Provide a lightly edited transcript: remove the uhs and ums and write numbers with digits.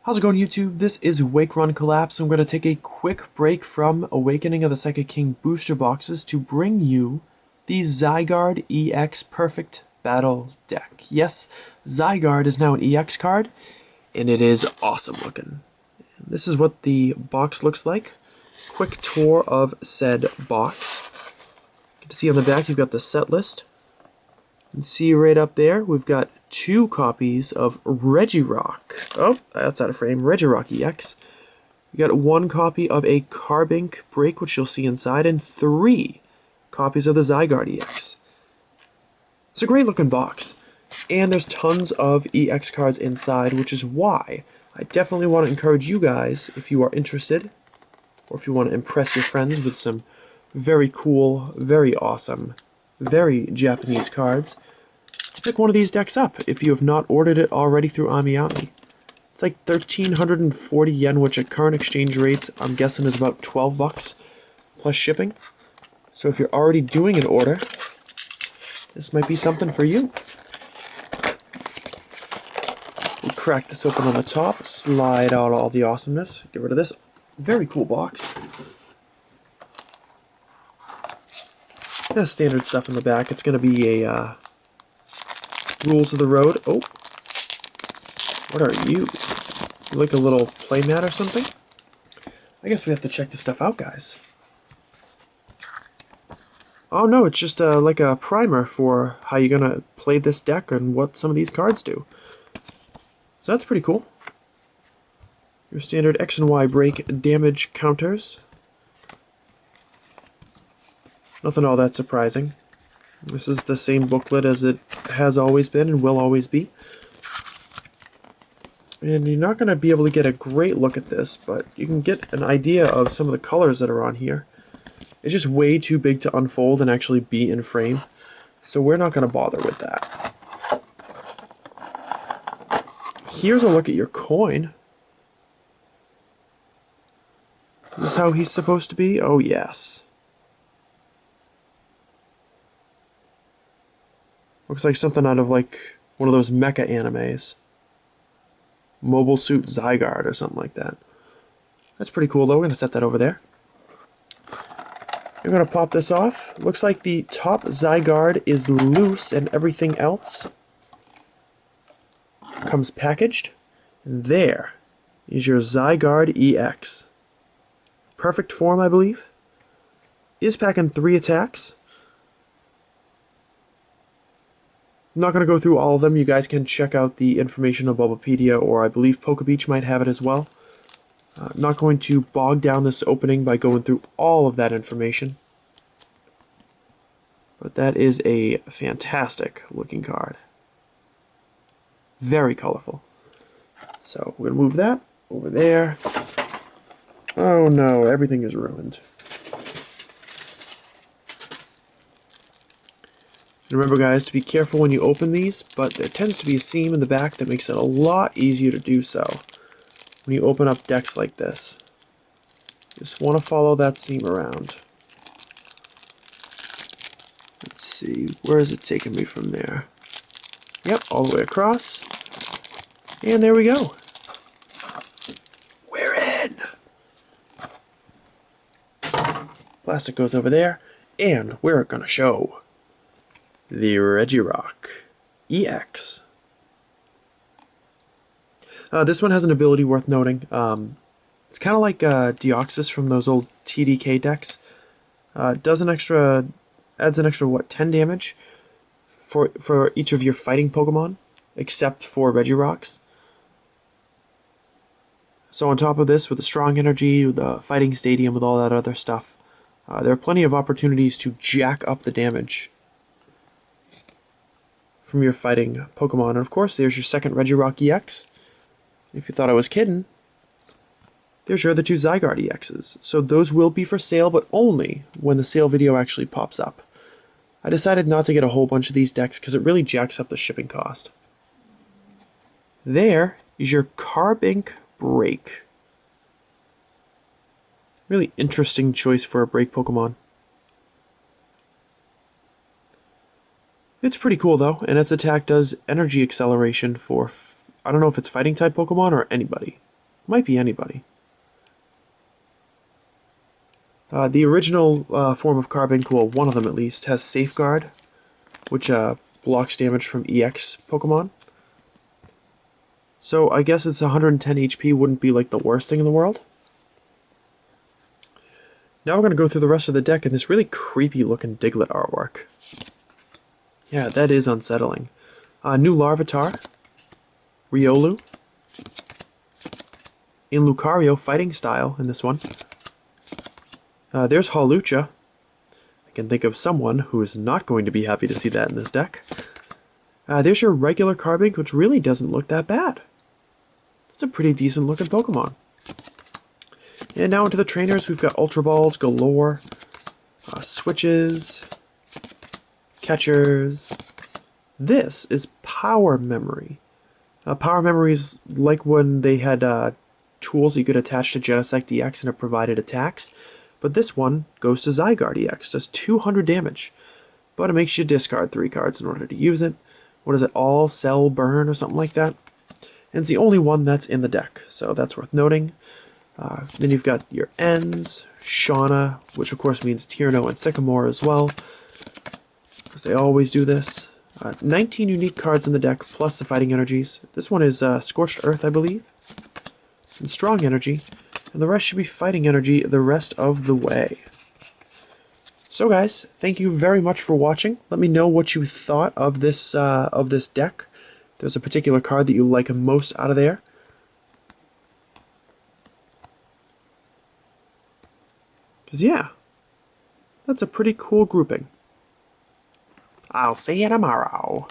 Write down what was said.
How's it going, YouTube? This is Wake Run Collapse. I'm going to take a quick break from Awakening of the Psychic King booster boxes to bring you the Zygarde EX Perfect Battle deck. Yes, Zygarde is now an EX card, and it is awesome looking. This is what the box looks like. Quick tour of said box. You can see on the back you've got the set list. You can see right up there we've got 2 copies of Regirock. Oh, that's out of frame. Regirock EX. We got 1 copy of a Carbink Break, which you'll see inside, and 3 copies of the Zygarde EX. It's a great looking box. And there's tons of EX cards inside, which is why I definitely want to encourage you guys, if you are interested, or if you want to impress your friends with some very cool, very awesome, very Japanese cards, to pick one of these decks up if you have not ordered it already through AmiAmi. It's like 1,340 yen, which at current exchange rates I'm guessing is about 12 bucks plus shipping. So if you're already doing an order, this might be something for you. We crack this open on the top, slide out all the awesomeness, get rid of this very cool box. Got standard stuff in the back. It's going to be a Rules of the Road. Oh, what are you? You like a little playmat or something? I guess we have to check this stuff out, guys. Oh no, it's just like a primer for how you're going to play this deck and what some of these cards do. So that's pretty cool. Your standard X and Y break damage counters. Nothing all that surprising. This is the same booklet as it has always been and will always be. And you're not going to be able to get a great look at this, but you can get an idea of some of the colors that are on here. It's just way too big to unfold and actually be in frame, so we're not going to bother with that. Here's a look at your coin. Is this how he's supposed to be? Oh yes. Looks like something out of like one of those mecha animes. Mobile Suit Zygarde or something like that. That's pretty cool though. We're going to set that over there. We're going to pop this off. Looks like the top Zygarde is loose and everything else comes packaged. And there is your Zygarde EX. Perfect form, I believe. Is packing 3 attacks. I'm not going to go through all of them. You guys can check out the information on Bulbapedia, or I believe PokeBeach might have it as well. I'm not going to bog down this opening by going through all of that information. But that is a fantastic looking card. Very colorful. So we're going to move that over there. Oh no, everything is ruined. And remember guys, to be careful when you open these, but there tends to be a seam in the back that makes it a lot easier to do so when you open up decks like this. Just want to follow that seam around. Let's see, where is it taking me from there? Yep, all the way across. And there we go. We're in! Plastic goes over there, and we're gonna show the Regirock EX. This one has an ability worth noting. It's kind of like Deoxys from those old TDK decks. Adds an extra, what, 10 damage for each of your fighting Pokemon, except for Regirocks. So on top of this, with the strong energy, with the fighting stadium, with all that other stuff, there are plenty of opportunities to jack up the damage from your fighting Pokemon. And of course, there's your second Regirock EX. If you thought I was kidding, there's your other 2 Zygarde EXs. So those will be for sale, but only when the sale video actually pops up. I decided not to get a whole bunch of these decks because it really jacks up the shipping cost. There is your Carbink Break. Really interesting choice for a break Pokemon. It's pretty cool though, and its attack does energy acceleration for, I don't know if it's fighting type Pokemon or anybody. Might be anybody. The original form of Carbink, well, one of them at least, has Safeguard, which blocks damage from EX Pokemon. So I guess it's 110 HP wouldn't be like the worst thing in the world. Now we're going to go through the rest of the deck in this really creepy looking Diglett artwork. Yeah, that is unsettling. New Larvitar, Riolu, in Lucario fighting style in this one. There's Hawlucha. I can think of someone who is not going to be happy to see that in this deck. There's your regular Carbink, which really doesn't look that bad. It's a pretty decent looking Pokemon. And now into the trainers, we've got Ultra Balls galore, switches, catchers. This is Power Memory. Power Memory is like when they had tools you could attach to Genesect EX and it provided attacks. But this one goes to Zygarde EX, does 200 damage. But it makes you discard 3 cards in order to use it. What is it, all cell burn or something like that? And it's the only one that's in the deck, so that's worth noting. Then you've got your Ends, Shauna, which of course means Tierno and Sycamore as well, because they always do this. 19 unique cards in the deck, plus the fighting energies. This one is Scorched Earth, I believe, and Strong Energy, and the rest should be fighting energy the rest of the way. So guys, thank you very much for watching. Let me know what you thought of this deck. If there's a particular card that you like most out of there. Because yeah, that's a pretty cool grouping. I'll see you tomorrow.